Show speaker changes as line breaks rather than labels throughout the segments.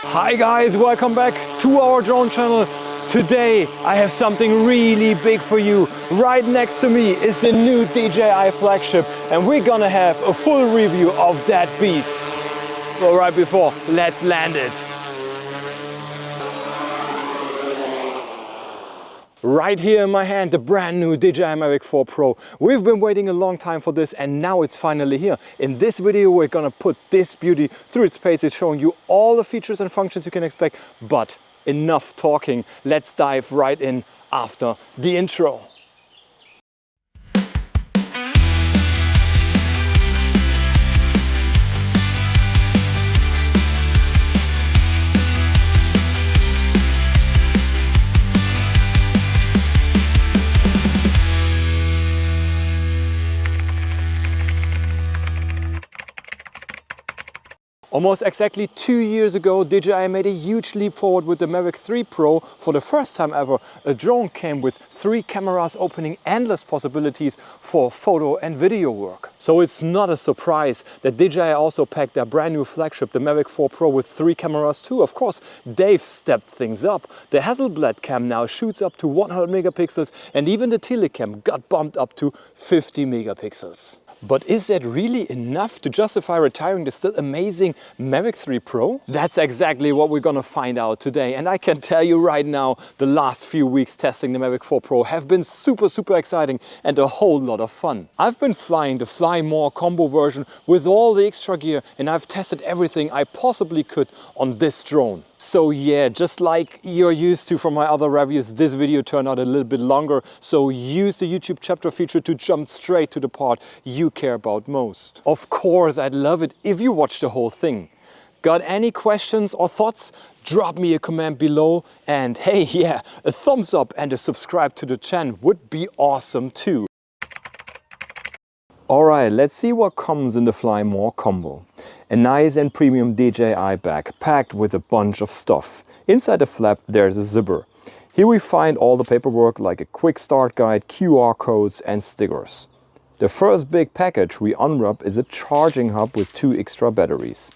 Hi guys, welcome back to our drone channel. Today I have something really big for you. Right next to me is the new DJI flagship and we're gonna have a full review of that beast. But right before, let's land it. Right here in my hand, the brand new DJI Mavic 4 Pro. We've been waiting a long time for this and now it's finally here. In this video we're gonna put this beauty through its paces, showing you all the features and functions you can expect. But enough talking, let's dive right in after the intro. Almost exactly 2 years ago, DJI made a huge leap forward with the Mavic 3 Pro. For the first time ever, a drone came with 3 cameras, opening endless possibilities for photo and video work. So it's not a surprise that DJI also packed their brand new flagship, the Mavic 4 Pro, with 3 cameras too. Of course, they've stepped things up. The Hasselblad cam now shoots up to 100 megapixels and even the telecam got bumped up to 50 megapixels. But is that really enough to justify retiring the still amazing Mavic 3 Pro? That's exactly what we're gonna find out today. And I can tell you right now, the last few weeks testing the Mavic 4 Pro have been super exciting and a whole lot of fun. I've been flying the Fly More combo version with all the extra gear and I've tested everything I possibly could on this drone. So yeah, just like you're used to from my other reviews, this video turned out a little bit longer, so use the YouTube chapter feature to jump straight to the part you care about most. Of course, I'd love it if you watch the whole thing. Got any questions or thoughts? Drop me a comment below, and hey, yeah, a thumbs up and a subscribe to the channel would be awesome too. Alright, let's see what comes in the Fly More combo. A nice and premium DJI bag packed with a bunch of stuff. Inside the flap there's a zipper. Here we find all the paperwork like a quick start guide, QR codes and stickers. The first big package we unwrap is a charging hub with 2 extra batteries.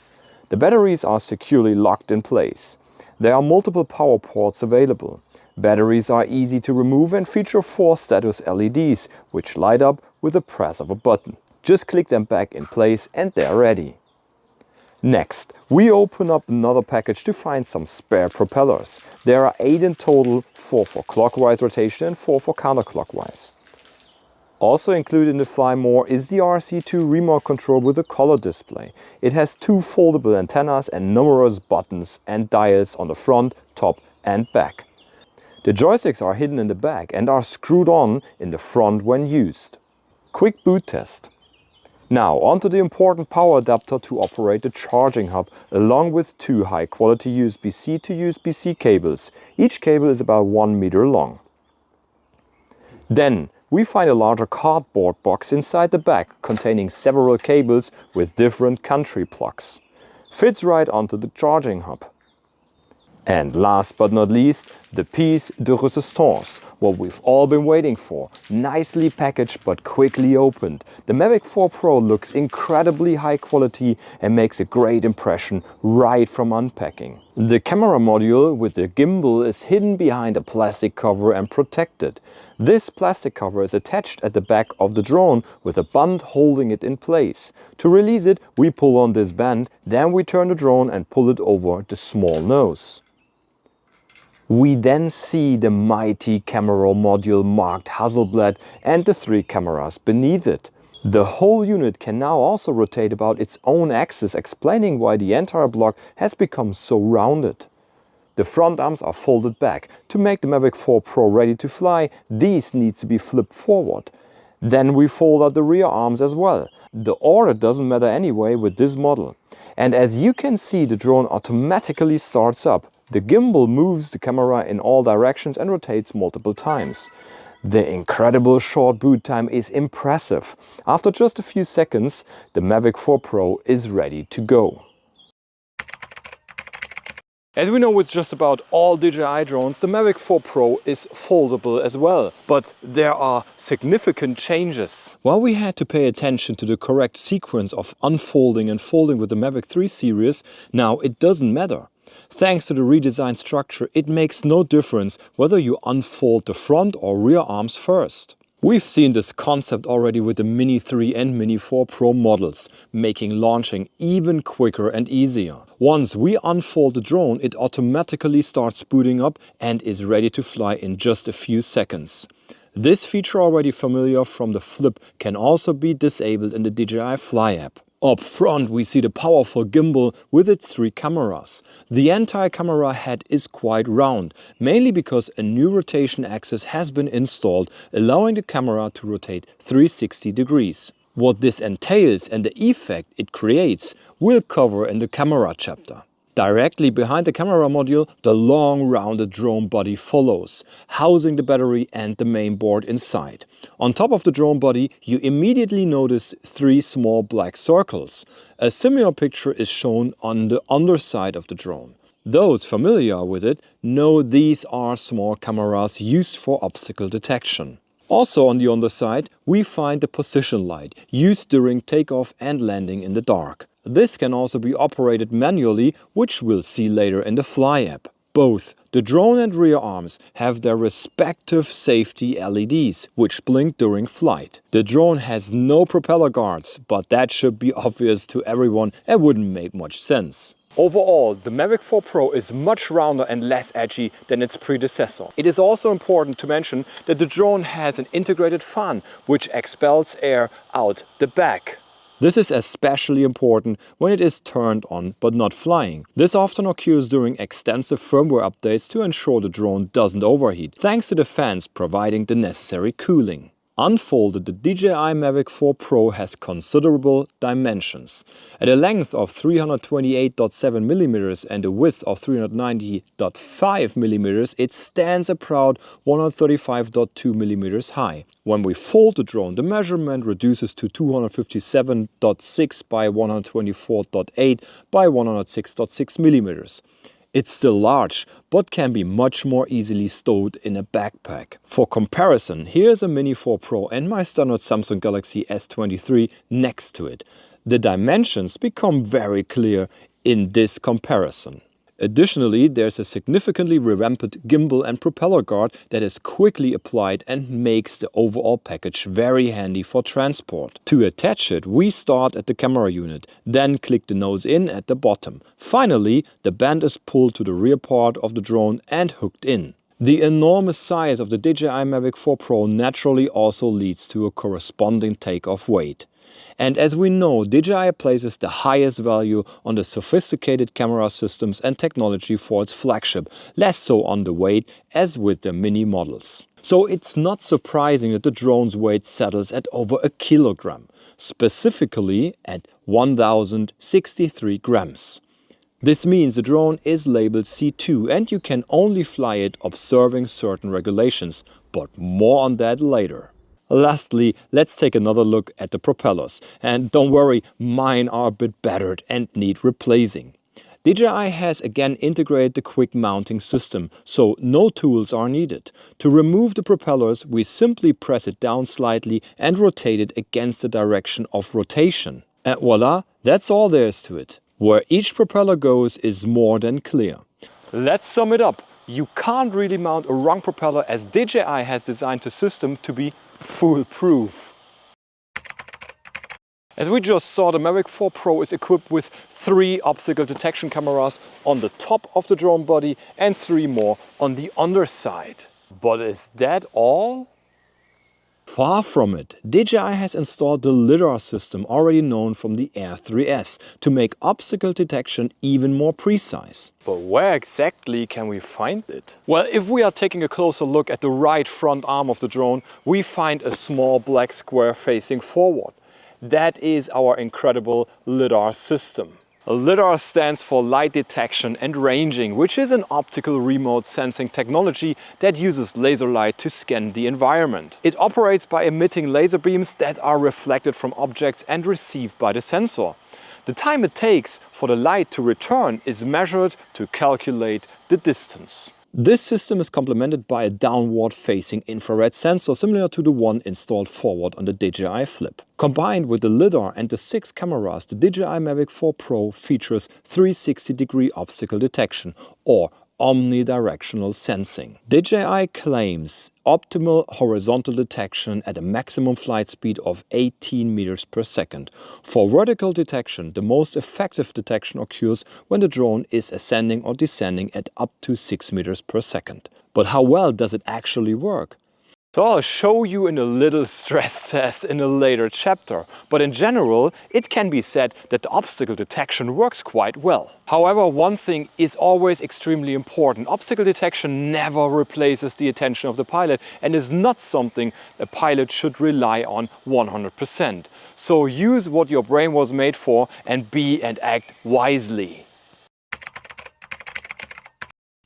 The batteries are securely locked in place. There are multiple power ports available. Batteries are easy to remove and feature 4 status LEDs, which light up with the press of a button. Just click them back in place and they're ready. Next, we open up another package to find some spare propellers. There are 8 in total, 4 for clockwise rotation and 4 for counterclockwise. Also included in the Fly More is the RC2 Remote Controller with a color display. It has 2 foldable antennas and numerous buttons and dials on the front, top and back. The joysticks are hidden in the back and are screwed on in the front when used. Quick boot test. Now onto the important power adapter to operate the charging hub, along with 2 high-quality USB-C to USB-C cables. Each cable is about 1 meter long. Then we find a larger cardboard box inside the bag containing several cables with different country plugs. Fits right onto the charging hub. And last but not least, the piece de resistance, what we've all been waiting for. Nicely packaged but quickly opened. The Mavic 4 Pro looks incredibly high quality and makes a great impression right from unpacking. The camera module with the gimbal is hidden behind a plastic cover and protected. This plastic cover is attached at the back of the drone with a band holding it in place. To release it, we pull on this band, then we turn the drone and pull it over the small nose. We then see the mighty camera module marked Hasselblad and the 3 cameras beneath it. The whole unit can now also rotate about its own axis, explaining why the entire block has become so rounded. The front arms are folded back. To make the Mavic 4 Pro ready to fly, these need to be flipped forward. Then we fold out the rear arms as well. The order doesn't matter anyway with this model. And as you can see, the drone automatically starts up. The gimbal moves the camera in all directions and rotates multiple times. The incredible short boot time is impressive. After just a few seconds, the Mavic 4 Pro is ready to go. As we know with just about all DJI drones, the Mavic 4 Pro is foldable as well. But there are significant changes. While we had to pay attention to the correct sequence of unfolding and folding with the Mavic 3 series, now it doesn't matter. Thanks to the redesigned structure, it makes no difference whether you unfold the front or rear arms first. We've seen this concept already with the Mini 3 and Mini 4 Pro models, making launching even quicker and easier. Once we unfold the drone, it automatically starts booting up and is ready to fly in just a few seconds. This feature, already familiar from the Flip, can also be disabled in the DJI Fly app. Up front we see the powerful gimbal with its 3 cameras. The entire camera head is quite round, mainly because a new rotation axis has been installed, allowing the camera to rotate 360 degrees. What this entails and the effect it creates we'll cover in the camera chapter. Directly behind the camera module, the long rounded drone body follows, housing the battery and the main board inside. On top of the drone body, you immediately notice 3 small black circles. A similar picture is shown on the underside of the drone. Those familiar with it know these are small cameras used for obstacle detection. Also on the underside, we find the position light, used during takeoff and landing in the dark. This can also be operated manually, which we'll see later in the Fly app. Both the drone and rear arms have their respective safety LEDs, which blink during flight. The drone has no propeller guards, but that should be obvious to everyone and wouldn't make much sense. Overall, the Mavic 4 Pro is much rounder and less edgy than its predecessor. It is also important to mention that the drone has an integrated fan, which expels air out the back. This is especially important when it is turned on but not flying. This often occurs during extensive firmware updates to ensure the drone doesn't overheat, thanks to the fans providing the necessary cooling. Unfolded, the DJI Mavic 4 Pro has considerable dimensions. At a length of 328.7 mm and a width of 390.5 mm, it stands a proud 135.2 mm high. When we fold the drone, the measurement reduces to 257.6 by 124.8 by 106.6 mm. It's still large, but can be much more easily stowed in a backpack. For comparison, here's a Mini 4 Pro and my standard Samsung Galaxy S23 next to it. The dimensions become very clear in this comparison. Additionally, there's a significantly revamped gimbal and propeller guard that is quickly applied and makes the overall package very handy for transport. To attach it, we start at the camera unit, then click the nose in at the bottom. Finally, the band is pulled to the rear part of the drone and hooked in. The enormous size of the DJI Mavic 4 Pro naturally also leads to a corresponding takeoff weight. And as we know, DJI places the highest value on the sophisticated camera systems and technology for its flagship, less so on the weight as with the mini models. So it's not surprising that the drone's weight settles at over a kilogram, specifically at 1063 grams. This means the drone is labeled C2 and you can only fly it observing certain regulations, but more on that later. Lastly, let's take another look at the propellers. And don't worry, mine are a bit battered and need replacing. DJI has again integrated the quick mounting system, so no tools are needed. To remove the propellers, we simply press it down slightly and rotate it against the direction of rotation. And voila, that's all there is to it. Where each propeller goes is more than clear. Let's sum it up. You can't really mount a wrong propeller as DJI has designed the system to be foolproof. As we just saw, the Mavic 4 Pro is equipped with 3 obstacle detection cameras on the top of the drone body and 3 more on the underside. But is that all? Far from it. DJI has installed the LiDAR system already known from the Air 3S to make obstacle detection even more precise. But where exactly can we find it? Well, if we are taking a closer look at the right front arm of the drone, we find a small black square facing forward. That is our incredible LiDAR system. LiDAR stands for Light Detection and Ranging, which is an optical remote sensing technology that uses laser light to scan the environment. It operates by emitting laser beams that are reflected from objects and received by the sensor. The time it takes for the light to return is measured to calculate the distance. This system is complemented by a downward-facing infrared sensor similar to the one installed forward on the DJI Flip. Combined with the lidar and the 6 cameras, the DJI Mavic 4 Pro features 360-degree obstacle detection, or omnidirectional sensing. DJI claims optimal horizontal detection at a maximum flight speed of 18 meters per second. For vertical detection, the most effective detection occurs when the drone is ascending or descending at up to 6 meters per second. But how well does it actually work? So I'll show you in a little stress test in a later chapter, but in general it can be said that the obstacle detection works quite well. However, one thing is always extremely important. Obstacle detection never replaces the attention of the pilot and is not something a pilot should rely on 100%. So use what your brain was made for and be and act wisely.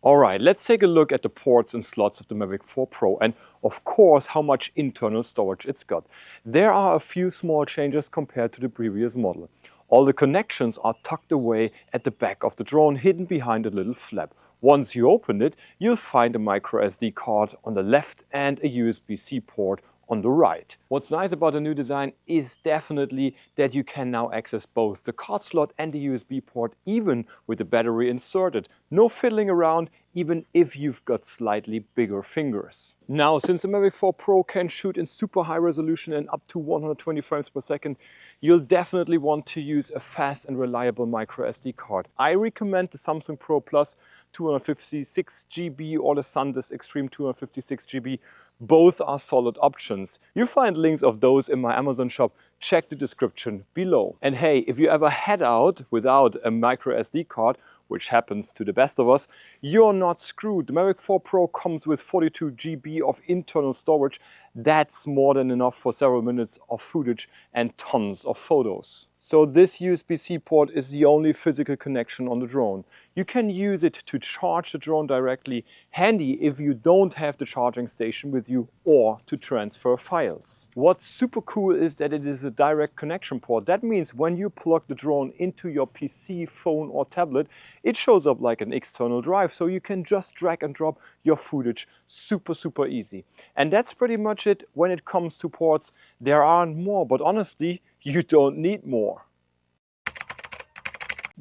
Alright, let's take a look at the ports and slots of the Mavic 4 Pro and of course how much internal storage it's got. There are a few small changes compared to the previous model. All the connections are tucked away at the back of the drone, hidden behind a little flap. Once you open it, you'll find a micro SD card on the left and a USB-C port on the right. What's nice about the new design is definitely that you can now access both the card slot and the USB port even with the battery inserted. No fiddling around, even if you've got slightly bigger fingers. Now, since the Mavic 4 Pro can shoot in super high resolution and up to 120 frames per second, you'll definitely want to use a fast and reliable micro SD card. I recommend the Samsung Pro Plus 256 GB or the SanDisk Extreme 256 GB. Both are solid options. You find links of those in my Amazon shop. Check the description below. And hey, if you ever head out without a micro SD card, which happens to the best of us, you're not screwed. The Mavic 4 Pro comes with 42 GB of internal storage. That's more than enough for several minutes of footage and tons of photos. So this USB-C port is the only physical connection on the drone. You can use it to charge the drone directly, handy if you don't have the charging station with you, or to transfer files. What's super cool is that it is a direct connection port. That means when you plug the drone into your PC, phone or tablet, it shows up like an external drive, so you can just drag and drop your footage super easy. And that's pretty much it when it comes to ports. There aren't more, but honestly, you don't need more.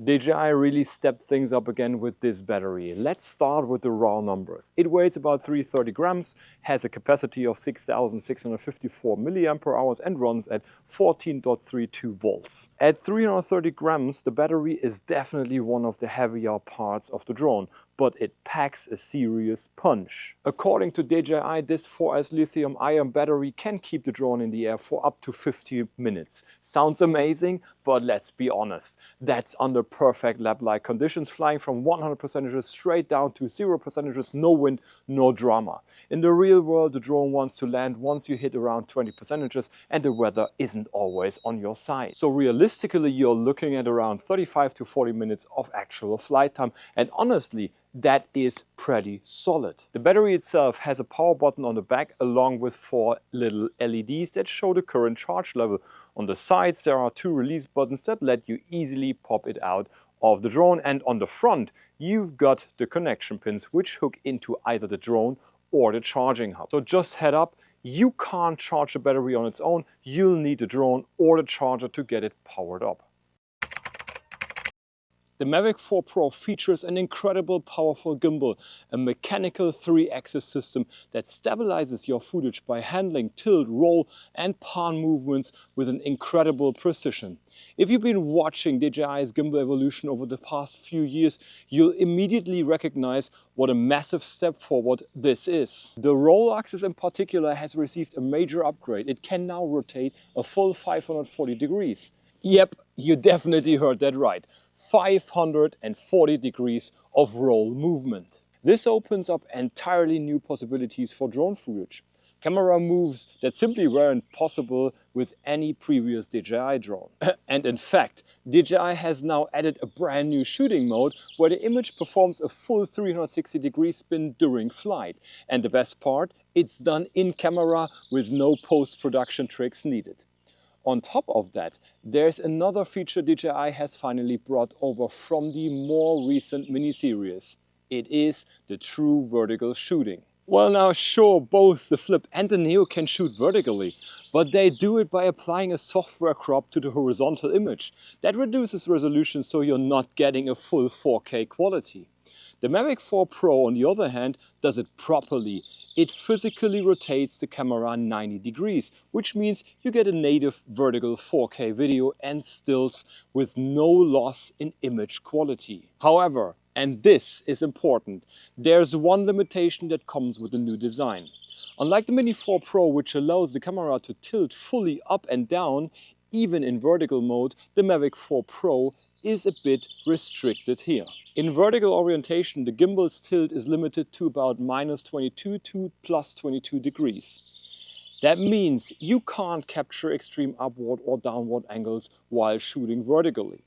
DJI really stepped things up again with this battery. Let's start with the raw numbers. It weighs about 330 grams, has a capacity of 6,654 milliamp hours and runs at 14.32 volts. At 330 grams, the battery is definitely one of the heavier parts of the drone, but it packs a serious punch. According to DJI, this 4S lithium-ion battery can keep the drone in the air for up to 50 minutes. Sounds amazing, but let's be honest, that's under perfect lab-like conditions, flying from 100% straight down to 0%, no wind, no drama. In the real world, the drone wants to land once you hit around 20% and the weather isn't always on your side. So realistically, you're looking at around 35 to 40 minutes of actual flight time, and honestly, that is pretty solid. The battery itself has a power button on the back along with 4 little LEDs that show the current charge level. On the sides there are 2 release buttons that let you easily pop it out of the drone, and on the front you've got the connection pins which hook into either the drone or the charging hub. So just head up, you can't charge the battery on its own, you'll need the drone or the charger to get it powered up. The Mavic 4 Pro features an incredible powerful gimbal, a mechanical 3-axis system that stabilizes your footage by handling tilt, roll and pan movements with an incredible precision. If you've been watching DJI's gimbal evolution over the past few years, you'll immediately recognize what a massive step forward this is. The roll axis in particular has received a major upgrade. It can now rotate a full 540 degrees. Yep, you definitely heard that right. 540 degrees of roll movement. This opens up entirely new possibilities for drone footage. Camera moves that simply weren't possible with any previous DJI drone. And in fact, DJI has now added a brand new shooting mode where the image performs a full 360-degree spin during flight. And the best part, it's done in camera with no post-production tricks needed. On top of that, there's another feature DJI has finally brought over from the more recent mini-series: It is the true vertical shooting. Well, now sure, both the Flip and the Neo can shoot vertically, but they do it by applying a software crop to the horizontal image. That reduces resolution so you're not getting a full 4K quality. The Mavic 4 Pro, on the other hand, does it properly. It physically rotates the camera 90 degrees, which means you get a native vertical 4K video and stills with no loss in image quality. However, and this is important, there's one limitation that comes with the new design. Unlike the Mini 4 Pro, which allows the camera to tilt fully up and down, even in vertical mode, the Mavic 4 Pro is a bit restricted here. In vertical orientation, the gimbal's tilt is limited to about -22 to +22 degrees. That means you can't capture extreme upward or downward angles while shooting vertically.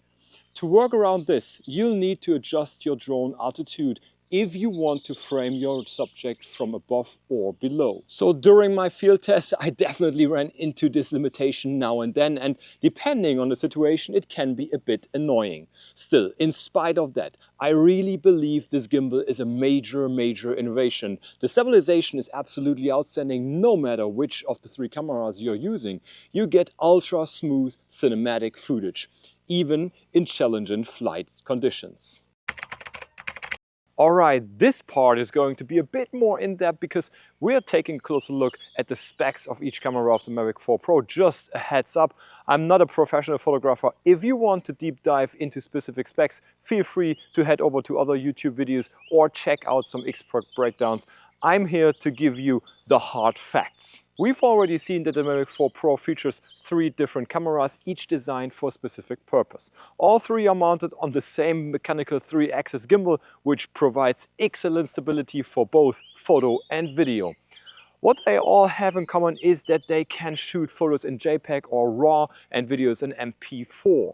To work around this, you'll need to adjust your drone altitude if you want to frame your subject from above or below. So during my field tests, I definitely ran into this limitation now and then, and depending on the situation, it can be a bit annoying. Still, in spite of that, I really believe this gimbal is a major innovation. The stabilization is absolutely outstanding no matter which of the three cameras you're using. You get ultra smooth cinematic footage, even in challenging flight conditions. Alright, this part is going to be a bit more in-depth because we are taking a closer look at the specs of each camera of the Mavic 4 Pro. Just a heads up, I'm not a professional photographer. If you want to deep dive into specific specs, feel free to head over to other YouTube videos or check out some expert breakdowns. I'm here to give you the hard facts. We've already seen that the Mavic 4 Pro features 3 different cameras, each designed for a specific purpose. All 3 are mounted on the same mechanical 3-axis gimbal, which provides excellent stability for both photo and video. What they all have in common is that they can shoot photos in JPEG or RAW and videos in MP4.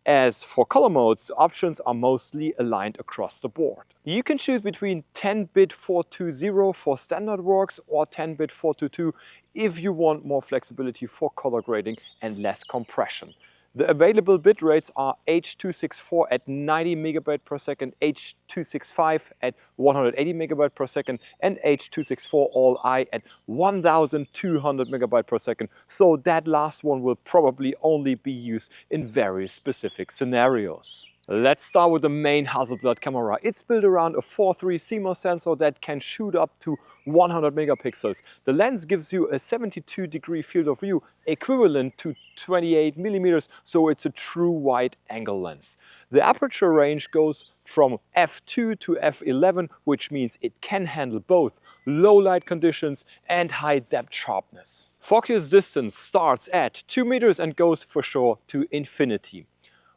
As for color modes, the options are mostly aligned across the board. You can choose between 10-bit 420 for standard works or 10-bit 422 if you want more flexibility for color grading and less compression. The available bit rates are H.264 at 90 MB per second, H.265 at 180 MB per second, and H.264 All I at 1200 MB per second. So that last one will probably only be used in very specific scenarios. Let's start with the main Hasselblad camera. It's built around a 4.3 CMOS sensor that can shoot up to 100 megapixels. The lens gives you a 72-degree field of view equivalent to 28 millimeters, so it's a true wide-angle lens. The aperture range goes from f2 to f11, which means it can handle both low light conditions and high depth sharpness. Focus distance starts at 2 meters and goes for sure to infinity.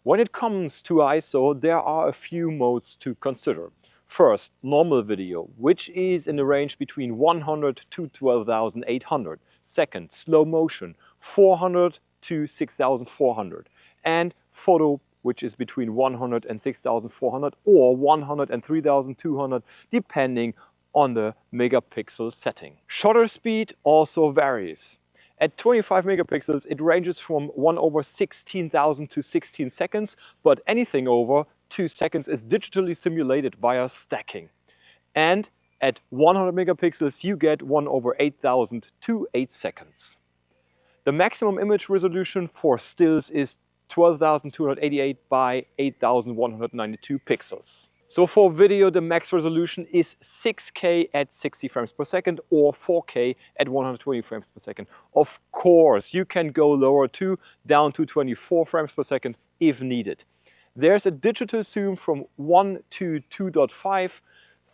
When it comes to ISO, there are a few modes to consider. First, normal video, which is in the range between 100 to 12,800. Second, slow motion, 400 to 6,400. And photo, which is between 100 and 6,400 or 100 and 3,200, depending on the megapixel setting. Shutter speed also varies. At 25 megapixels, it ranges from 1/16,000 to 16 seconds, but anything over 2 seconds is digitally simulated via stacking. And at 100 megapixels, you get 1/8,000 to 8 seconds. The maximum image resolution for stills is 12,288 by 8,192 pixels. So for video, the max resolution is 6K at 60 frames per second or 4K at 120 frames per second. Of course, you can go lower too, down to 24 frames per second if needed. There's a digital zoom from 1 to 2.5,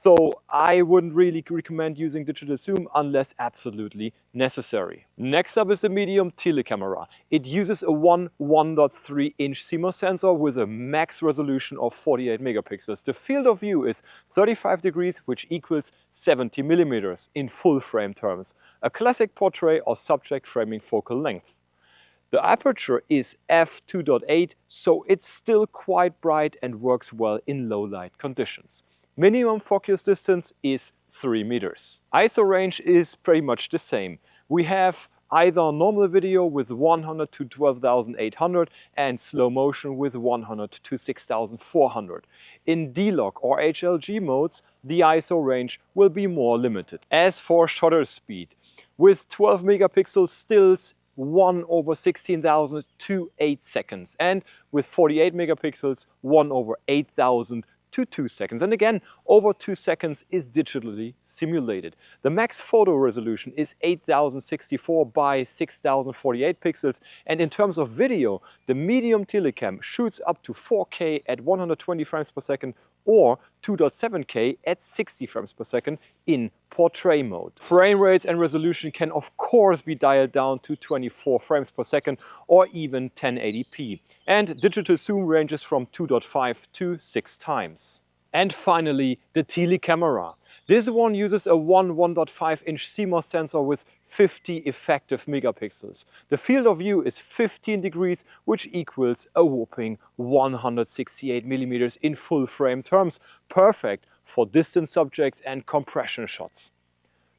so I wouldn't really recommend using digital zoom unless absolutely necessary. Next up is the medium telecamera. It uses a 1.3-inch CMOS sensor with a max resolution of 48 megapixels. The field of view is 35 degrees, which equals 70 millimeters in full frame terms. A classic portrait or subject framing focal length. The aperture is f2.8, so it's still quite bright and works well in low light conditions. Minimum focus distance is 3 meters. ISO range is pretty much the same. We have either normal video with 100 to 12,800 and slow motion with 100 to 6,400. In D-Log or HLG modes, the ISO range will be more limited. As for shutter speed, with 12 megapixel stills, 1/16,000 to 8 seconds, and with 48 megapixels 1/8,000 to 2 seconds. And again, over 2 seconds is digitally simulated. The max photo resolution is 8064 by 6048 pixels, and in terms of video, the medium telecam shoots up to 4K at 120 frames per second or 2.7K at 60 frames per second in portrait mode. Frame rates and resolution can of course be dialed down to 24 frames per second or even 1080p. And digital zoom ranges from 2.5 to 6 times. And finally, the telecamera. This one uses a 1.5-inch CMOS sensor with 50 effective megapixels. The field of view is 15 degrees, which equals a whopping 168 millimeters in full frame terms, perfect for distant subjects and compression shots.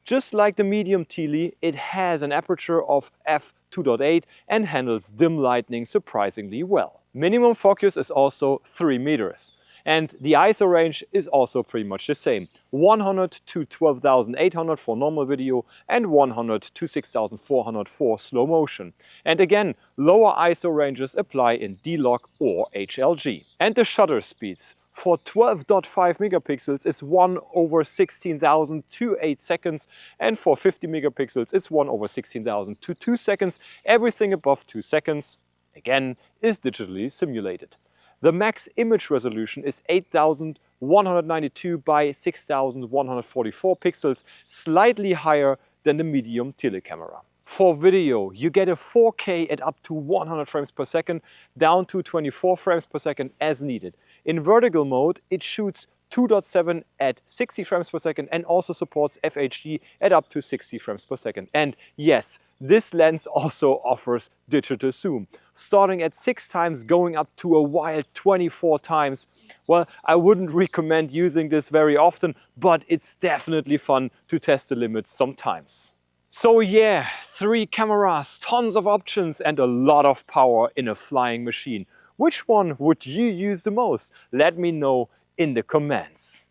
Just like the medium tele, it has an aperture of f2.8 and handles dim lighting surprisingly well. Minimum focus is also 3 meters. And the ISO range is also pretty much the same. 100 to 12,800 for normal video and 100 to 6,400 for slow motion. And again, lower ISO ranges apply in D-Log or HLG. And the shutter speeds for 12.5 megapixels is 1/16,000 to 8 seconds, and for 50 megapixels it's 1/16,000 to 2 seconds. Everything above 2 seconds, again, is digitally simulated. The max image resolution is 8192 by 6144 pixels, slightly higher than the medium telecamera. For video, you get a 4K at up to 100 frames per second, down to 24 frames per second as needed. In vertical mode, it shoots 2.7 at 60 frames per second and also supports FHD at up to 60 frames per second. And yes, this lens also offers digital zoom, starting at 6 times going up to a wild 24 times. Well, I wouldn't recommend using this very often, but it's definitely fun to test the limits sometimes. So yeah, 3 cameras, tons of options and a lot of power in a flying machine. Which one would you use the most? Let me know in the comments.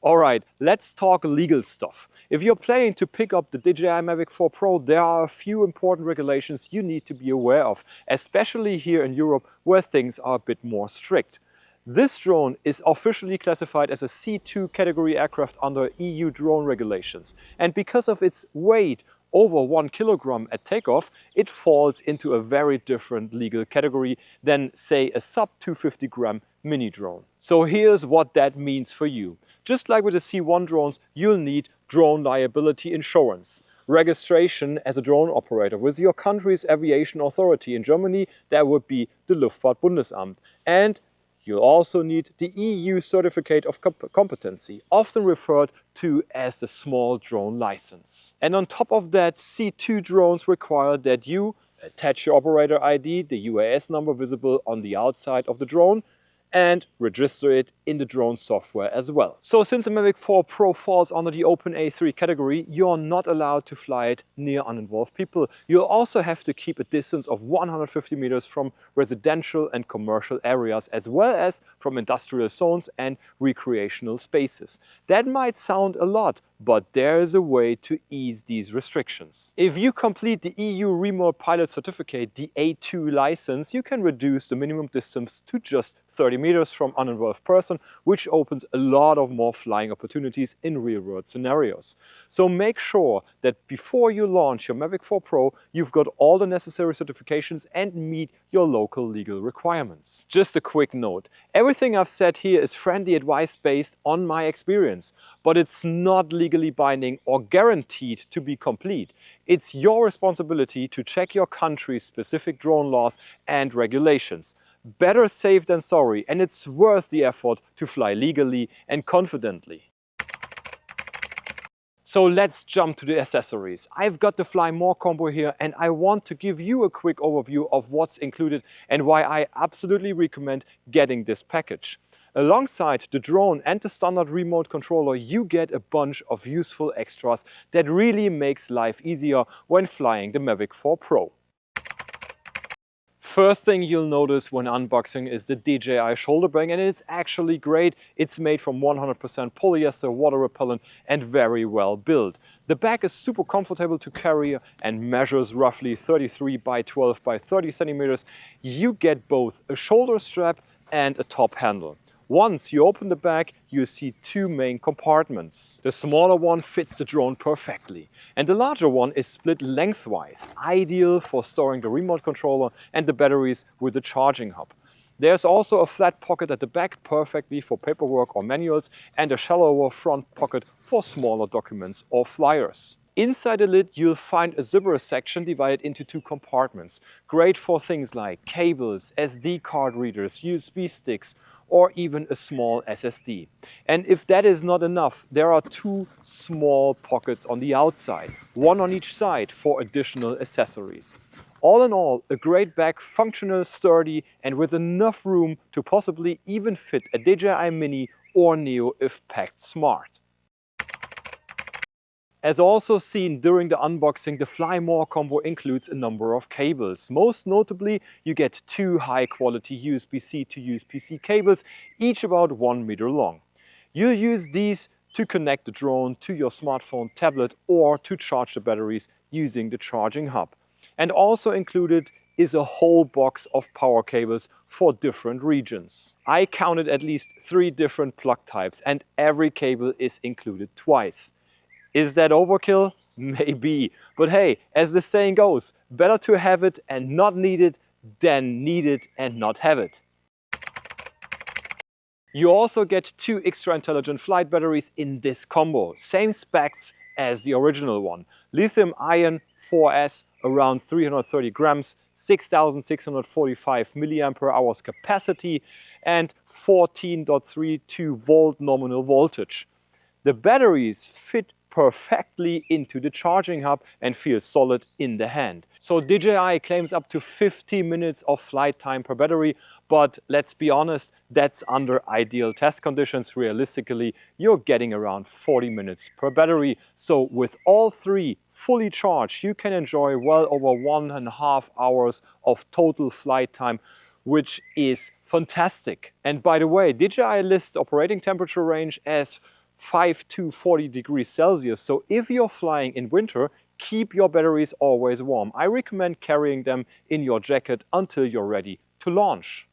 Alright, let's talk legal stuff. If you're planning to pick up the DJI Mavic 4 Pro, there are a few important regulations you need to be aware of, especially here in Europe where things are a bit more strict. This drone is officially classified as a C2 category aircraft under EU drone regulations, and because of its weight, over 1 kilogram at takeoff, it falls into a very different legal category than, say, a sub 250 gram mini drone. So here's what that means for you. Just like with the C1 drones, you'll need drone liability insurance, registration as a drone operator with your country's aviation authority. In Germany, that would be the Luftfahrtbundesamt. And you'll also need the EU Certificate of Competency, often referred to as the Small Drone License. And on top of that, C2 drones require that you attach your operator ID, the UAS number visible on the outside of the drone, and register it in the drone software as well. So since the Mavic 4 Pro falls under the Open A3 category, you're not allowed to fly it near uninvolved people. You'll also have to keep a distance of 150 meters from residential and commercial areas, as well as from industrial zones and recreational spaces. That might sound a lot, but there is a way to ease these restrictions. If you complete the EU Remote Pilot Certificate, the A2 license, you can reduce the minimum distance to just 30 meters from uninvolved person, which opens a lot of more flying opportunities in real-world scenarios. So make sure that before you launch your Mavic 4 Pro, you've got all the necessary certifications and meet your local legal requirements. Just a quick note, everything I've said here is friendly advice based on my experience, but it's not legally binding or guaranteed to be complete. It's your responsibility to check your country's specific drone laws and regulations. Better safe than sorry, and it's worth the effort to fly legally and confidently. So let's jump to the accessories. I've got the Fly More combo here, and I want to give you a quick overview of what's included and why I absolutely recommend getting this package. Alongside the drone and the standard remote controller, you get a bunch of useful extras that really makes life easier when flying the Mavic 4 Pro. First thing you'll notice when unboxing is the DJI shoulder bag, and it's actually great. It's made from 100% polyester, water repellent and very well built. The bag is super comfortable to carry and measures roughly 33 by 12 by 30 centimeters. You get both a shoulder strap and a top handle. Once you open the bag, you see two main compartments. The smaller one fits the drone perfectly, and the larger one is split lengthwise, ideal for storing the remote controller and the batteries with the charging hub. There's also a flat pocket at the back, perfectly for paperwork or manuals, and a shallower front pocket for smaller documents or flyers. Inside the lid, you'll find a zipper section divided into two compartments, great for things like cables, SD card readers, USB sticks, or even a small SSD. And if that is not enough, there are two small pockets on the outside, one on each side for additional accessories. All in all, a great bag, functional, sturdy, and with enough room to possibly even fit a DJI Mini or Neo if packed smart. As also seen during the unboxing, the Fly More combo includes a number of cables. Most notably, you get two high-quality USB-C to USB-C cables, each about 1 meter long. You'll use these to connect the drone to your smartphone, tablet, or to charge the batteries using the charging hub. And also included is a whole box of power cables for different regions. I counted at least 3 different plug types, and every cable is included twice. Is that overkill? Maybe. But hey, as the saying goes, better to have it and not need it than need it and not have it. You also get 2 extra intelligent flight batteries in this combo. Same specs as the original one. Lithium-ion 4S, around 330 grams, 6,645 milliampere-hours capacity and 14.32 volt nominal voltage. The batteries fit perfectly into the charging hub and feel solid in the hand. So DJI claims up to 50 minutes of flight time per battery, but let's be honest, that's under ideal test conditions. Realistically, you're getting around 40 minutes per battery. So with all 3 fully charged, you can enjoy well over 1.5 hours of total flight time, which is fantastic. And by the way, DJI lists operating temperature range as 5 to 40 degrees Celsius. So if you're flying in winter, keep your batteries always warm. I recommend carrying them in your jacket until you're ready to launch.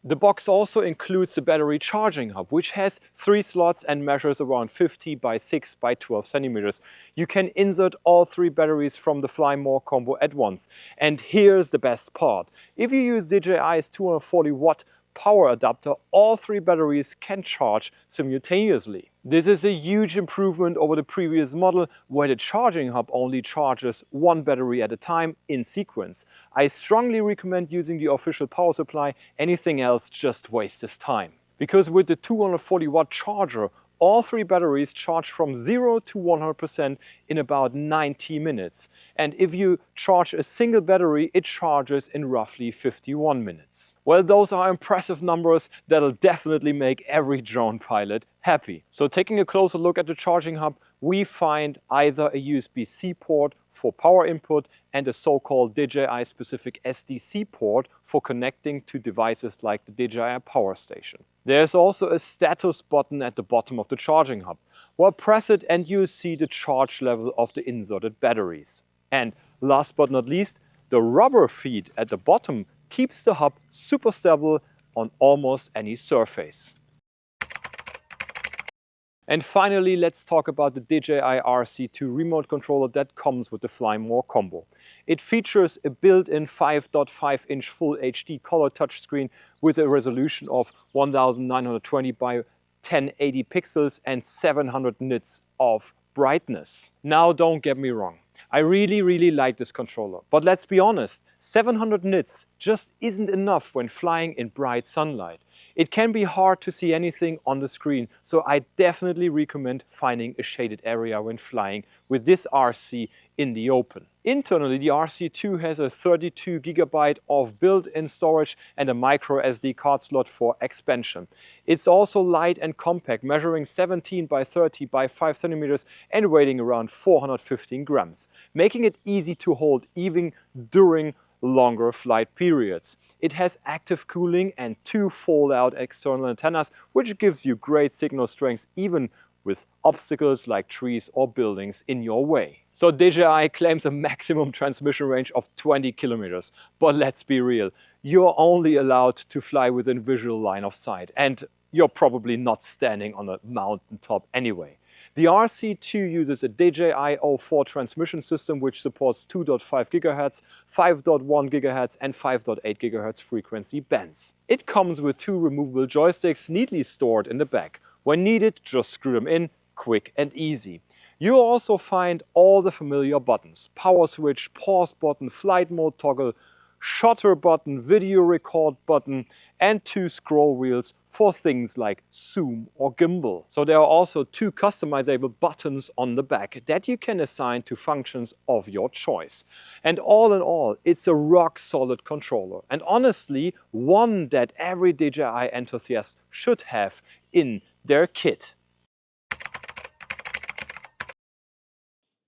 The box also includes the battery charging hub, which has 3 slots and measures around 50 by 6 by 12 centimeters. You can insert all 3 batteries from the Fly More combo at once. And here's the best part. If you use DJI's 240 watt power adapter, all 3 batteries can charge simultaneously. This is a huge improvement over the previous model where the charging hub only charges 1 battery at a time in sequence. I strongly recommend using the official power supply, anything else just wastes time. Because with the 240 watt charger, all 3 batteries charge from 0 to 100% in about 90 minutes. And if you charge a single battery, it charges in roughly 51 minutes. Well, those are impressive numbers that'll definitely make every drone pilot happy. So taking a closer look at the charging hub, we find either a USB-C port for power input and a so-called DJI-specific SDC port for connecting to devices like the DJI Power Station. There's also a status button at the bottom of the charging hub. Well, press it and you'll see the charge level of the inserted batteries. And last but not least, the rubber feet at the bottom keeps the hub super stable on almost any surface. And finally, let's talk about the DJI RC2 Remote Controller that comes with the Fly More combo. It features a built-in 5.5-inch Full HD color touchscreen with a resolution of 1920 by 1080 pixels and 700 nits of brightness. Now, don't get me wrong. I really like this controller, but let's be honest, 700 nits just isn't enough when flying in bright sunlight. It can be hard to see anything on the screen, so I definitely recommend finding a shaded area when flying with this RC in the open. Internally, the RC2 has a 32 GB of built-in storage and a micro SD card slot for expansion. It's also light and compact, measuring 17 by 30 by 5 centimeters and weighing around 415 grams, making it easy to hold even during longer flight periods. It has active cooling and 2 fold-out external antennas, which gives you great signal strength even with obstacles like trees or buildings in your way. So DJI claims a maximum transmission range of 20 kilometers. But let's be real, you're only allowed to fly within visual line of sight, and you're probably not standing on a mountaintop anyway. The RC2 uses a DJI O4 transmission system which supports 2.5 GHz, 5.1 GHz and 5.8 GHz frequency bands. It comes with 2 removable joysticks neatly stored in the back. When needed, just screw them in, quick and easy. You'll also find all the familiar buttons: power switch, pause button, flight mode toggle, shutter button, video record button, and 2 scroll wheels for things like zoom or gimbal. So there are also 2 customizable buttons on the back that you can assign to functions of your choice. And all in all, it's a rock-solid controller, and honestly, one that every DJI enthusiast should have in their kit.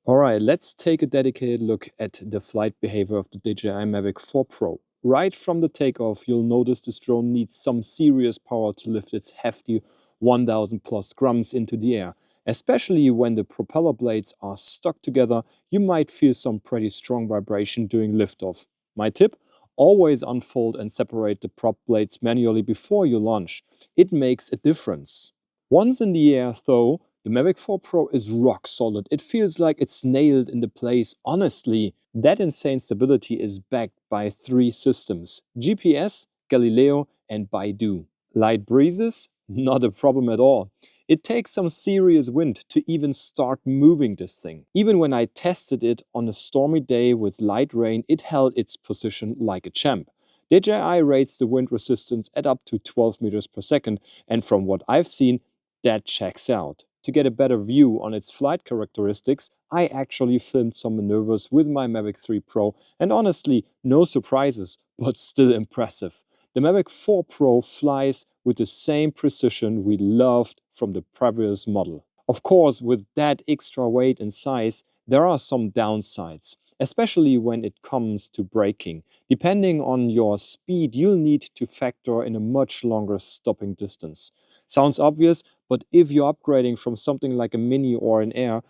Alright, let's take a dedicated look at the flight behavior of the DJI Mavic 4 Pro. Right from the takeoff, you'll notice this drone needs some serious power to lift its hefty 1000 plus grams into the air. Especially when the propeller blades are stuck together, you might feel some pretty strong vibration during liftoff. My tip? Always unfold and separate the prop blades manually before you launch. It makes a difference. Once in the air though, the Mavic 4 Pro is rock solid. It feels like it's nailed into place. Honestly, that insane stability is backed by 3 systems: GPS, Galileo and Baidu. Light breezes? Not a problem at all. It takes some serious wind to even start moving this thing. Even when I tested it on a stormy day with light rain, it held its position like a champ. DJI rates the wind resistance at up to 12 meters per second, and from what I've seen, that checks out. To get a better view on its flight characteristics, I actually filmed some maneuvers with my Mavic 3 Pro, and honestly, no surprises, but still impressive. The Mavic 4 Pro flies with the same precision we loved from the previous model. Of course, with that extra weight and size, there are some downsides, especially when it comes to braking. Depending on your speed, you'll need to factor in a much longer stopping distance. Sounds obvious, but if you're upgrading from something like a Mini or an Air,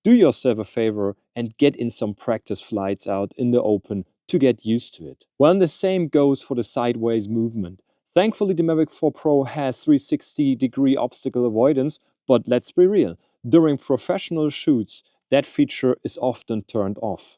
do yourself a favor and get in some practice flights out in the open to get used to it. Well, and the same goes for the sideways movement. Thankfully, the Mavic 4 Pro has 360-degree obstacle avoidance, but let's be real, during professional shoots, that feature is often turned off.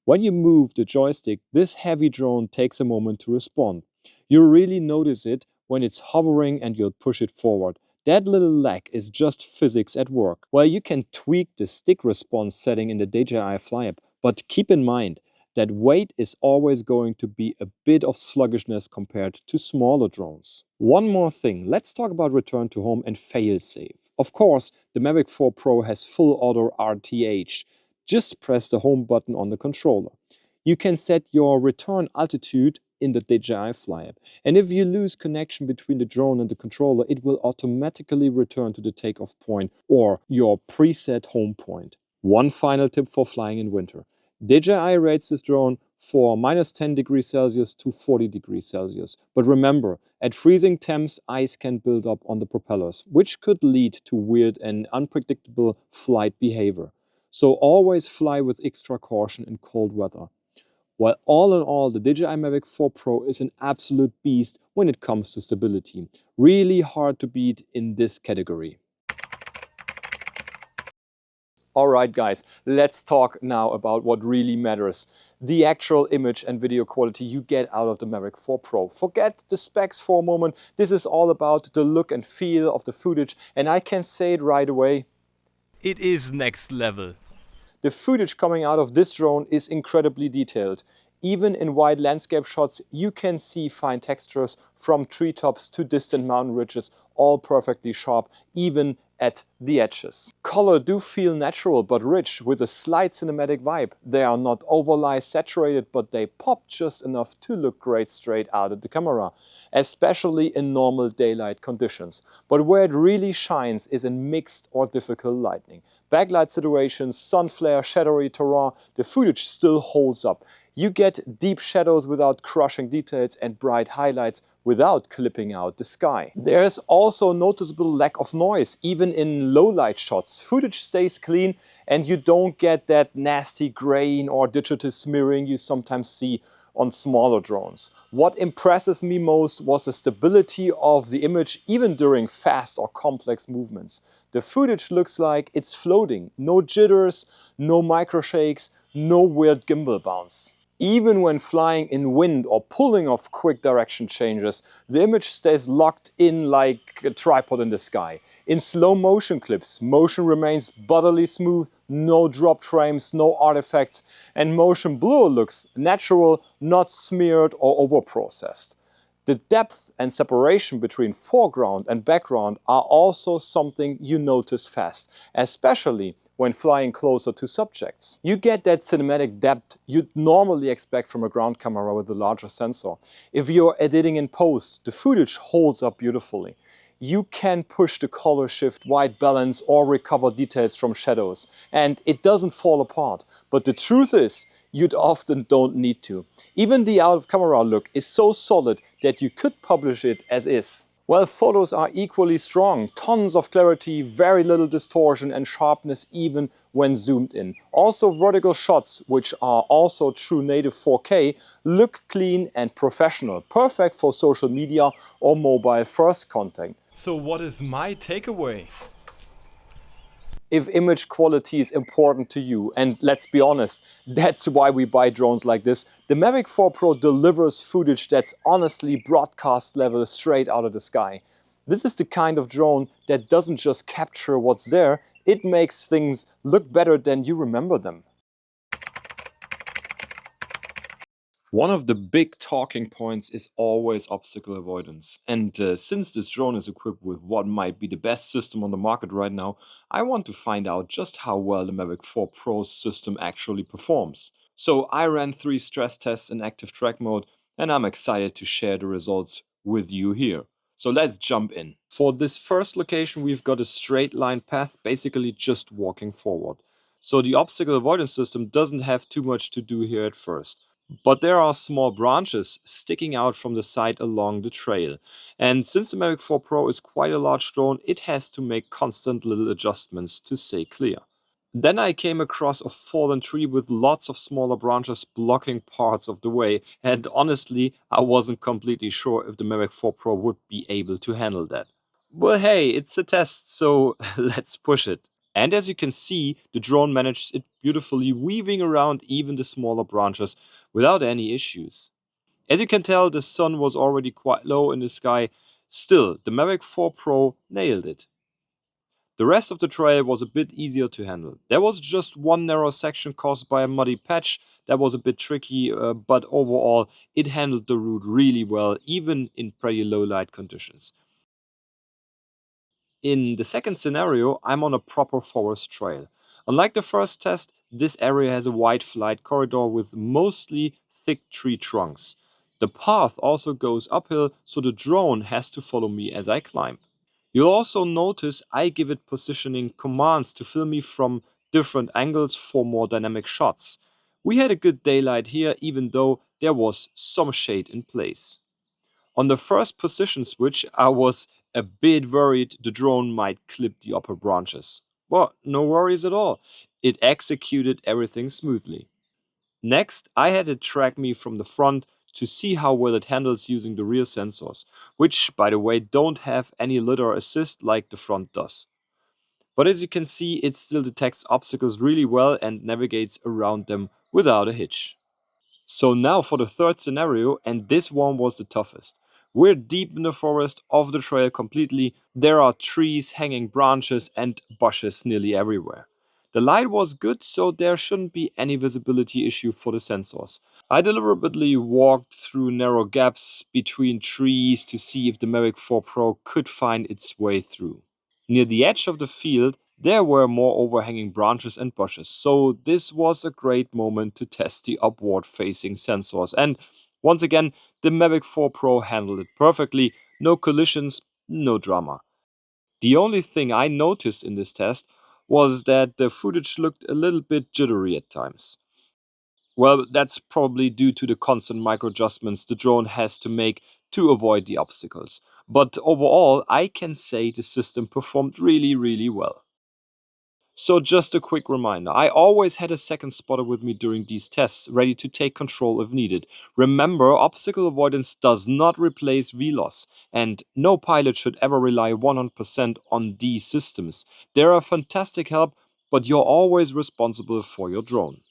When you move the joystick, this heavy drone takes a moment to respond. You'll really notice it when it's hovering and you'll push it forward. That little lag is just physics at work. Well, you can tweak the stick response setting in the DJI Fly App, but keep in mind that weight is always going to be a bit of sluggishness compared to smaller drones. One more thing, let's talk about return to home and fail-safe. Of course, the Mavic 4 Pro has full auto RTH. Just press the home button on the controller. You can set your return altitude in the DJI Fly App. And if you lose connection between the drone and the controller, it will automatically return to the takeoff point or your preset home point. One final tip for flying in winter. DJI rates this drone for minus 10 degrees Celsius to 40 degrees Celsius. But remember, at freezing temps, ice can build up on the propellers, which could lead to weird and unpredictable flight behavior. So always fly with extra caution in cold weather. While all in all, the DJI Mavic 4 Pro is an absolute beast when it comes to stability. Really hard to beat in this category. Alright guys, let's talk now about what really matters. The actual image and video quality you get out of the Mavic 4 Pro. Forget the specs for a moment. This is all about the look and feel of the footage, and I can say it right away. It is next level. The footage coming out of this drone is incredibly detailed. Even in wide landscape shots, you can see fine textures from treetops to distant mountain ridges, all perfectly sharp, even at the edges. Color do feel natural but rich with a slight cinematic vibe. They are not overly saturated, but they pop just enough to look great straight out of the camera, especially in normal daylight conditions. But where it really shines is in mixed or difficult lighting. Backlight situations, sun flare, shadowy terrain, the footage still holds up. You get deep shadows without crushing details and bright highlights without clipping out the sky. There's also a noticeable lack of noise, even in low light shots. Footage stays clean and you don't get that nasty grain or digital smearing you sometimes see on smaller drones. What impresses me most was the stability of the image even during fast or complex movements. The footage looks like it's floating. No jitters, no microshakes, no weird gimbal bounce. Even when flying in wind or pulling off quick direction changes, the image stays locked in like a tripod in the sky. In slow motion clips, motion remains butterly smooth, no dropped frames, no artifacts, and motion blur looks natural, not smeared or overprocessed. The depth and separation between foreground and background are also something you notice fast, especially when flying closer to subjects. You get that cinematic depth you'd normally expect from a ground camera with a larger sensor. If you're editing in post, the footage holds up beautifully. You can push the color shift, white balance, or recover details from shadows, and it doesn't fall apart. But the truth is, you'd often don't need to. Even the out-of-camera look is so solid that you could publish it as is. Well, photos are equally strong. Tons of clarity, very little distortion and sharpness even when zoomed in. Also vertical shots, which are also true native 4K, look clean and professional. Perfect for social media or mobile first content.
So what is my takeaway?
If image quality is important to you, and let's be honest, that's why we buy drones like this, the Mavic 4 Pro delivers footage that's honestly broadcast level straight out of the sky. This is the kind of drone that doesn't just capture what's there, it makes things look better than you remember them. One of the big talking points is always obstacle avoidance. And since this drone is equipped with what might be the best system on the market right now, I want to find out just how well the Mavic 4 Pro's system actually performs. So I ran 3 stress tests in ActiveTrack mode, and I'm excited to share the results with you here. So let's jump in. For this first location, we've got a straight line path, basically just walking forward. So the obstacle avoidance system doesn't have too much to do here at first. But there are small branches sticking out from the side along the trail. And since the Mavic 4 Pro is quite a large drone, it has to make constant little adjustments to stay clear. Then I came across a fallen tree with lots of smaller branches blocking parts of the way, and honestly, I wasn't completely sure if the Mavic 4 Pro would be able to handle that. Well, hey, it's a test, so let's push it. And as you can see, the drone managed it beautifully, weaving around even the smaller branches without any issues. As you can tell, the sun was already quite low in the sky. Still, the Mavic 4 Pro nailed it. The rest of the trail was a bit easier to handle. There was just one narrow section caused by a muddy patch that was a bit tricky, but overall it handled the route really well, even in pretty low light conditions. In the second scenario, I'm on a proper forest trail. Unlike the first test, this area has a wide flight corridor with mostly thick tree trunks. The path also goes uphill, so the drone has to follow me as I climb. You'll also notice I give it positioning commands to film me from different angles for more dynamic shots. We had a good daylight here, even though there was some shade in place. On the first position switch, I was a bit worried the drone might clip the upper branches. But no worries at all. It executed everything smoothly. Next, I had it track me from the front to see how well it handles using the rear sensors, which, by the way, don't have any lidar assist like the front does. But as you can see, it still detects obstacles really well and navigates around them without a hitch. So now for the third scenario, and this one was the toughest. We're deep in the forest, off the trail completely. There are trees, hanging branches, and bushes nearly everywhere. The light was good, so there shouldn't be any visibility issue for the sensors. I deliberately walked through narrow gaps between trees to see if the Mavic 4 Pro could find its way through. Near the edge of the field, there were more overhanging branches and bushes, so this was a great moment to test the upward-facing sensors. And once again, the Mavic 4 Pro handled it perfectly. No collisions, no drama. The only thing I noticed in this test was that the footage looked a little bit jittery at times. Well, that's probably due to the constant micro adjustments the drone has to make to avoid the obstacles. But overall, I can say the system performed really well. So just a quick reminder, I always had a second spotter with me during these tests, ready to take control if needed. Remember, obstacle avoidance does not replace VLOS, and no pilot should ever rely 100% on these systems. They're a fantastic help, but you're always responsible for your drone.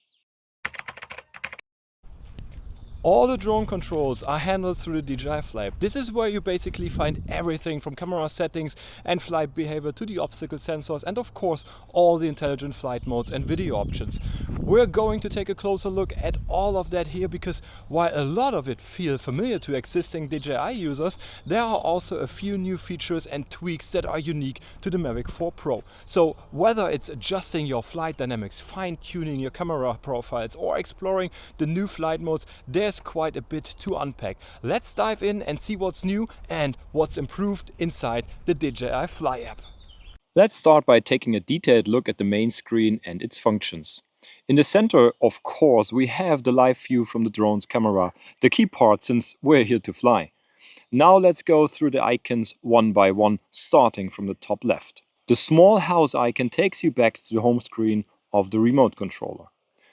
All the drone controls are handled through the DJI Fly App. This is where you basically find everything from camera settings and flight behavior to the obstacle sensors and of course all the intelligent flight modes and video options. We're going to take a closer look at all of that here because while a lot of it feels familiar to existing DJI users, there are also a few new features and tweaks that are unique to the Mavic 4 Pro. So whether it's adjusting your flight dynamics, fine-tuning your camera profiles or exploring the new flight modes, there's quite a bit to unpack. Let's dive in and see what's new and what's improved inside the DJI Fly app.
Let's start by taking a detailed look at the main screen and its functions. In the center, of course, we have the live view from the drone's camera, the key part since we're here to fly. Now let's go through the icons one by one, starting from the top left. The small house icon takes you back to the home screen of the remote controller.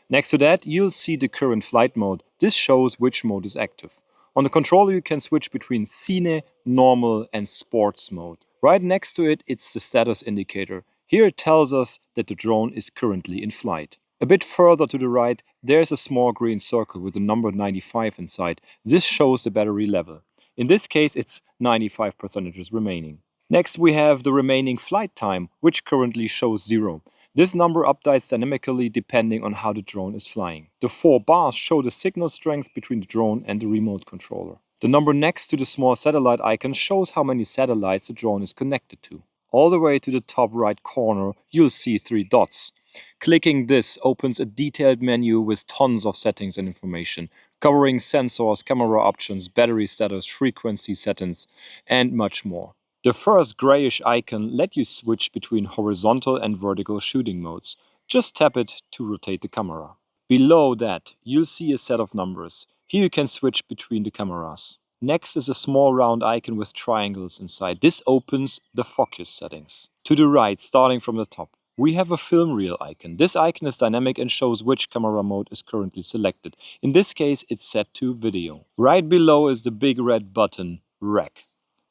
Next to that, you'll see the current flight mode. This shows which mode is active. On the controller, you can switch between Cine, Normal and Sports mode. Right next to it, it's the status indicator. Here it tells us that the drone is currently in flight. A bit further to the right, there's a small green circle with the number 95 inside. This shows the battery level. In this case, it's 95% remaining. Next, we have the remaining flight time, which currently shows 0. This number updates dynamically depending on how the drone is flying. The 4 bars show the signal strength between the drone and the remote controller. The number next to the small satellite icon shows how many satellites the drone is connected to. All the way to the top right corner, you'll see 3 dots. Clicking this opens a detailed menu with tons of settings and information, covering sensors, camera options, battery status, frequency settings, and much more. The first grayish icon lets you switch between horizontal and vertical shooting modes. Just tap it to rotate the camera. Below that, you'll see a set of numbers. Here you can switch between the cameras. Next is a small round icon with triangles inside. This opens the focus settings. To the right, starting from the top, we have a film reel icon. This icon is dynamic and shows which camera mode is currently selected. In this case, it's set to video. Right below is the big red button, Rec.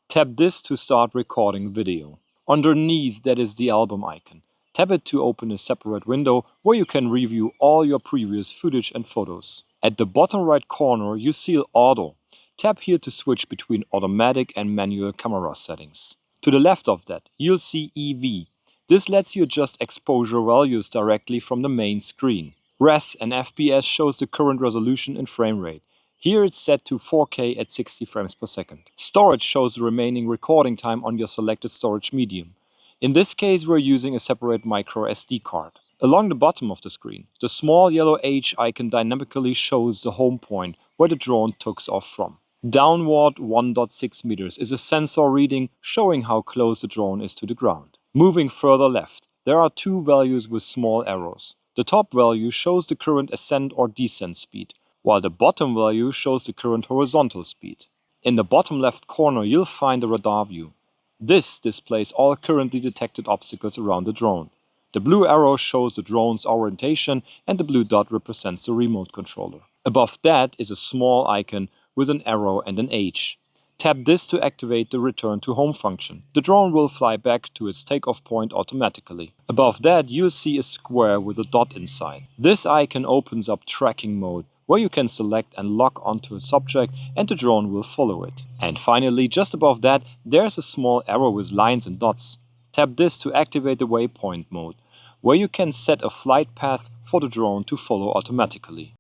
Tap this to start recording video. Underneath that is the album icon. Tap it to open a separate window where you can review all your previous footage and photos. At the bottom right corner you see Auto. Tap here to switch between automatic and manual camera settings. To the left of that you'll see EV. This lets you adjust exposure values directly from the main screen. Res and FPS shows the current resolution and frame rate. Here it's set to 4K at 60 frames per second. Storage shows the remaining recording time on your selected storage medium. In this case, we're using a separate micro SD card. Along the bottom of the screen, the small yellow H icon dynamically shows the home point where the drone took off from. Downward 1.6 meters is a sensor reading showing how close the drone is to the ground. Moving further left, there are 2 values with small arrows. The top value shows the current ascent or descent speed, while the bottom value shows the current horizontal speed. In the bottom left corner you'll find a radar view. This displays all currently detected obstacles around the drone. The blue arrow shows the drone's orientation and the blue dot represents the remote controller. Above that is a small icon with an arrow and an H. Tap this to activate the return to home function. The drone will fly back to its takeoff point automatically. Above that you'll see a square with a dot inside. This icon opens up tracking mode, where you can select and lock onto a subject and the drone will follow it. And finally, just above that, there's a small arrow with lines and dots. Tap this to activate the waypoint mode.
where you can set a flight path for the drone to follow automatically.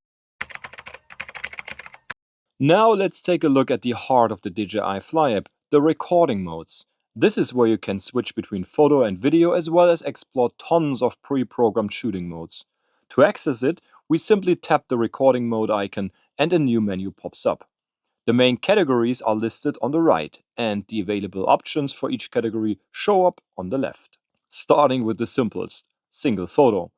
Now let's take a look at the heart of the DJI Fly app, the recording modes. This is where you can switch between photo and video as well as explore tons of pre-programmed shooting modes. To access it, we simply tap the recording mode icon and a new menu pops up. The main categories are listed on the right, and the available options for each category show up on the left. Starting with the simplest, single photo.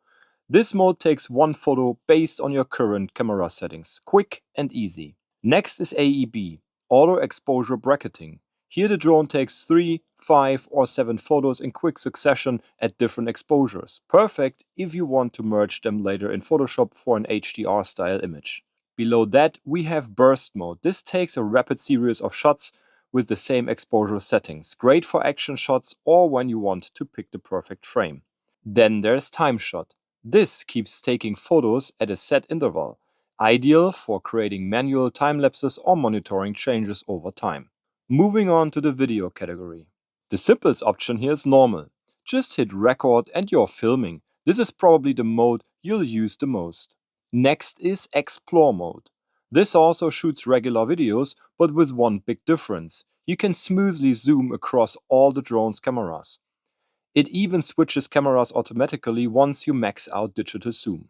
This mode takes one photo based on your current camera settings, quick and easy. Next is AEB, Auto Exposure Bracketing. Here the drone takes 3, 5 or 7 photos in quick succession at different exposures. Perfect if you want to merge them later in Photoshop for an HDR style image. Below that we have Burst Mode. This takes a rapid series of shots with the same exposure settings. Great for action shots or when you want to pick the perfect frame. Then there's Time Shot. This keeps taking photos at a set interval, ideal for creating manual time lapses or monitoring changes over time. Moving on to the video category. The simplest option here is normal. Just hit record and you're filming. This is probably the mode you'll use the most. Next is Explore mode. This also shoots regular videos, but with one big difference. You can smoothly zoom across all the drone's cameras. It even switches cameras automatically once you max out digital zoom.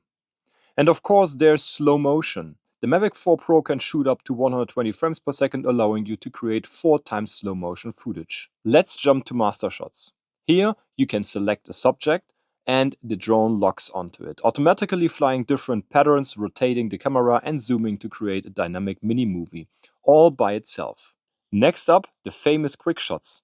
And of course, there's slow motion. The Mavic 4 Pro can shoot up to 120 frames per second, allowing you to create 4 times slow motion footage. Let's jump to master shots. Here, you can select a subject and the drone locks onto it, automatically flying different patterns, rotating the camera and zooming to create a dynamic mini movie, all by itself. Next up, the famous quick shots.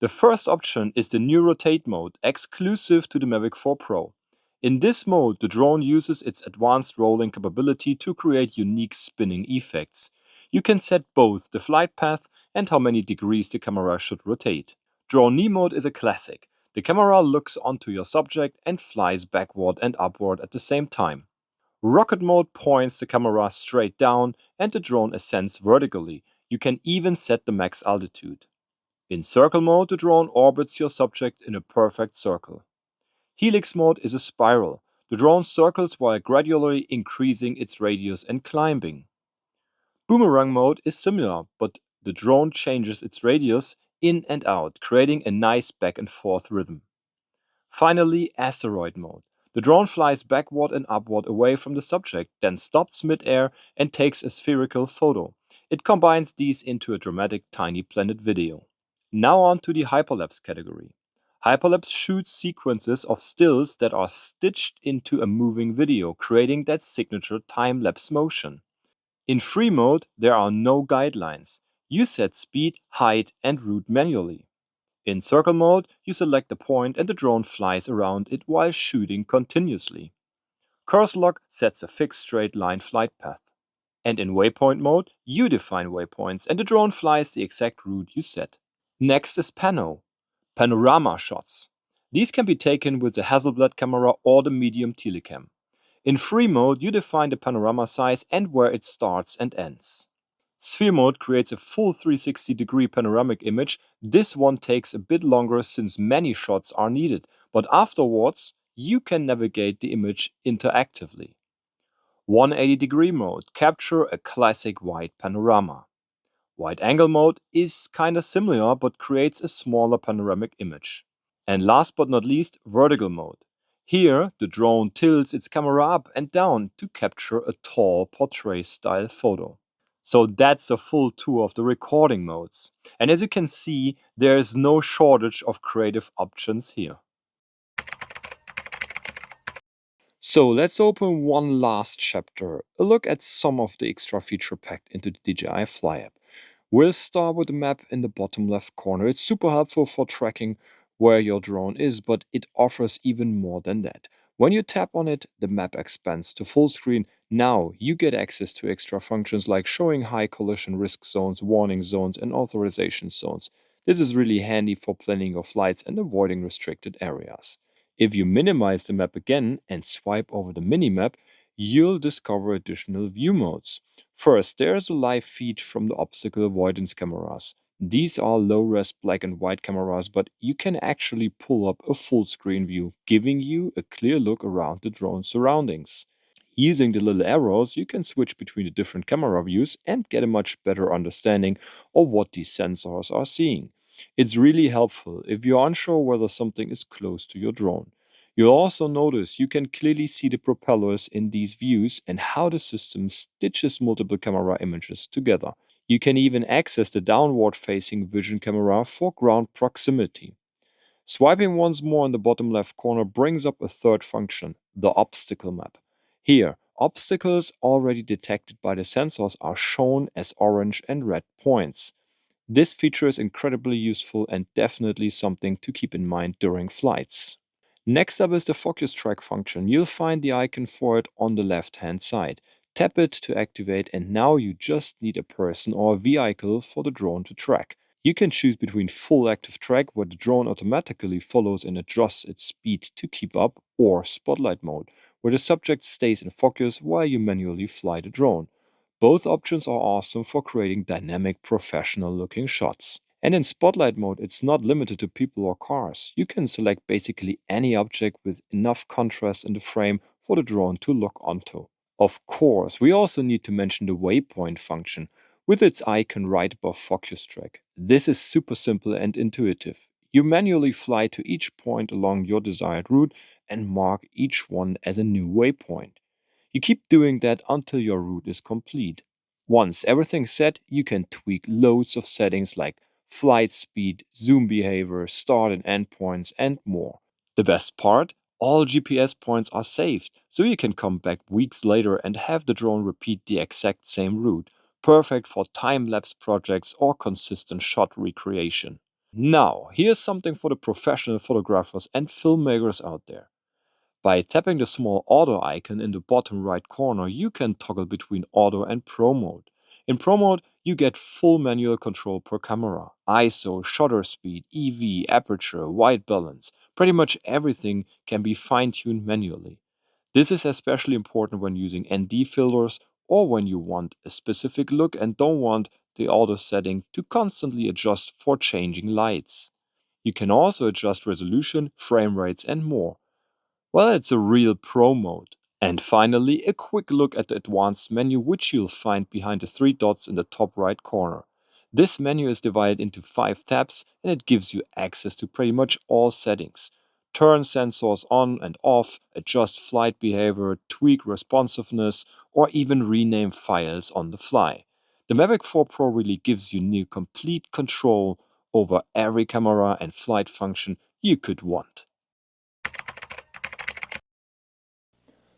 The first option is the new rotate mode, exclusive to the Mavic 4 Pro. In this mode, the drone uses its advanced rolling capability to create unique spinning effects. You can set both the flight path and how many degrees the camera should rotate. Drone knee mode is a classic. The camera looks onto your subject and flies backward and upward at the same time. Rocket mode points the camera straight down and the drone ascends vertically. You can even set the max altitude. In circle mode, the drone orbits your subject in a perfect circle. Helix mode is a spiral. The drone circles while gradually increasing its radius and climbing. Boomerang mode is similar, but the drone changes its radius in and out, creating a nice back and forth rhythm. Finally, asteroid mode. The drone flies backward and upward away from the subject, then stops mid-air and takes a spherical photo. It combines these into a dramatic tiny planet video. Now on to the hyperlapse category. Hyperlapse shoots sequences of stills that are stitched into a moving video, creating that signature time-lapse motion. In free mode, there are no guidelines. You set speed, height, and route manually. In circle mode, you select a point and the drone flies around it while shooting continuously. Cursor lock sets a fixed straight line flight path. And in waypoint mode, you define waypoints and the drone flies the exact route you set. Next is panorama shots. These can be taken with the Hasselblad camera or the medium telecam. In free mode, you define the panorama size and where it starts and ends. Sphere mode creates a full 360-degree panoramic image. This one takes a bit longer since many shots are needed, but afterwards you can navigate the image interactively. 180-degree mode, capture a classic wide panorama. Wide angle mode is kinda similar but creates a smaller panoramic image. And last but not least, vertical mode. Here, the drone tilts its camera up and down to capture a tall portrait-style photo. So that's a full tour of the recording modes. And as you can see, there is no shortage of creative options here. So let's open one last chapter, a look at some of the extra feature packed into the DJI Fly app. We'll start with the map in the bottom left corner. It's super helpful for tracking where your drone is, but it offers even more than that. When you tap on it, the map expands to full screen. Now you get access to extra functions like showing high collision risk zones, warning zones, and authorization zones. This is really handy for planning your flights and avoiding restricted areas. If you minimize the map again and swipe over the mini-map, you'll discover additional view modes. First, there's a live feed from the obstacle avoidance cameras.
These are low-res black and white cameras, but you can actually pull up a full screen view, giving you a clear look around the drone's surroundings. Using the little arrows, you can switch between the different camera views and get a much better understanding of what these sensors are seeing. It's really helpful if you're unsure whether something is close to your drone. You'll also notice you can clearly see the propellers in these views and how the system stitches multiple camera images together. You can even access the downward-facing vision camera for ground proximity. Swiping once more in the bottom left corner brings up a third function, the obstacle map. Here, obstacles already detected by the sensors are shown as orange and red points. This feature is incredibly useful and definitely something to keep in mind during flights. Next up is the FocusTrack function. You'll find the icon for it on the left-hand side. Tap it to activate, and now you just need a person or a vehicle for the drone to track. You can choose between full active track, where the drone automatically follows and adjusts its speed to keep up, or spotlight mode, where the subject stays in focus while you manually fly the drone. Both options are awesome for creating dynamic, professional-looking shots. And in spotlight mode, it's not limited to people or cars. You can select basically any object with enough contrast in the frame for the drone to lock onto. Of course, we also need to mention the waypoint function with its icon right above FocusTrack. This is super simple and intuitive. You manually fly to each point along your desired route and mark each one as a new waypoint. You keep doing that until your route is complete. Once everything's set, you can tweak loads of settings like flight speed, zoom behavior, start and end points, and more. The best part? All GPS points are saved, so you can come back weeks later and have the drone repeat the exact same route, perfect for time-lapse projects or consistent shot recreation. Now, here's something for the professional photographers and filmmakers out there. By tapping the small auto icon in the bottom right corner, you can toggle between auto and pro mode. In pro mode, you get full manual control per camera, ISO, shutter speed, EV, aperture, white balance. Pretty much everything can be fine-tuned manually. This is especially important when using ND filters or when you want a specific look and don't want the auto setting to constantly adjust for changing lights. You can also adjust resolution, frame rates, and more. Well, it's a real pro mode. And finally, a quick look at the advanced menu, which you'll find behind the three dots in the top right corner. This menu is divided into 5 tabs and it gives you access to pretty much all settings. Turn sensors on and off, adjust flight behavior, tweak responsiveness, or even rename files on the fly. The Mavic 4 Pro really gives you near complete control over every camera and flight function you could want.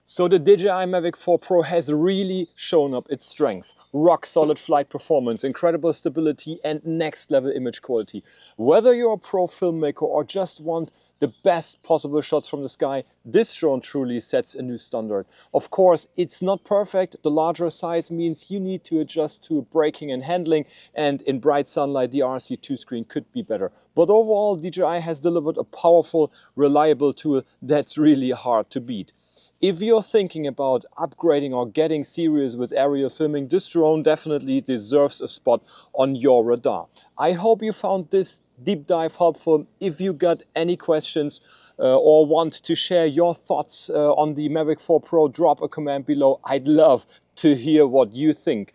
So the DJI Mavic 4 Pro has really shown up its strength. Rock solid flight performance, incredible stability and next level image quality. Whether you're a pro filmmaker or just want the best possible shots from the sky, this drone truly sets a new standard. Of course, it's not perfect. The larger size means you need to adjust to braking and handling, and in bright sunlight the RC2 screen could be better. But overall, DJI has delivered a powerful, reliable tool that's really hard to beat. If you're thinking about upgrading or getting serious with aerial filming, this drone definitely deserves a spot on your radar. I hope you found this deep dive helpful. If you got any questions or want to share your thoughts on the Mavic 4 Pro, drop a comment below. I'd love to hear what you think.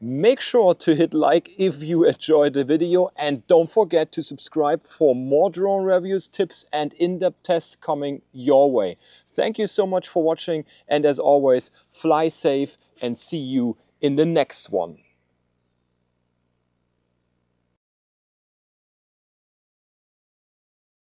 Make sure to hit like if you enjoyed the video and don't forget to subscribe for more drone reviews, tips and in-depth tests coming your way. Thank you so much for watching, and as always, fly safe and see you in the next one.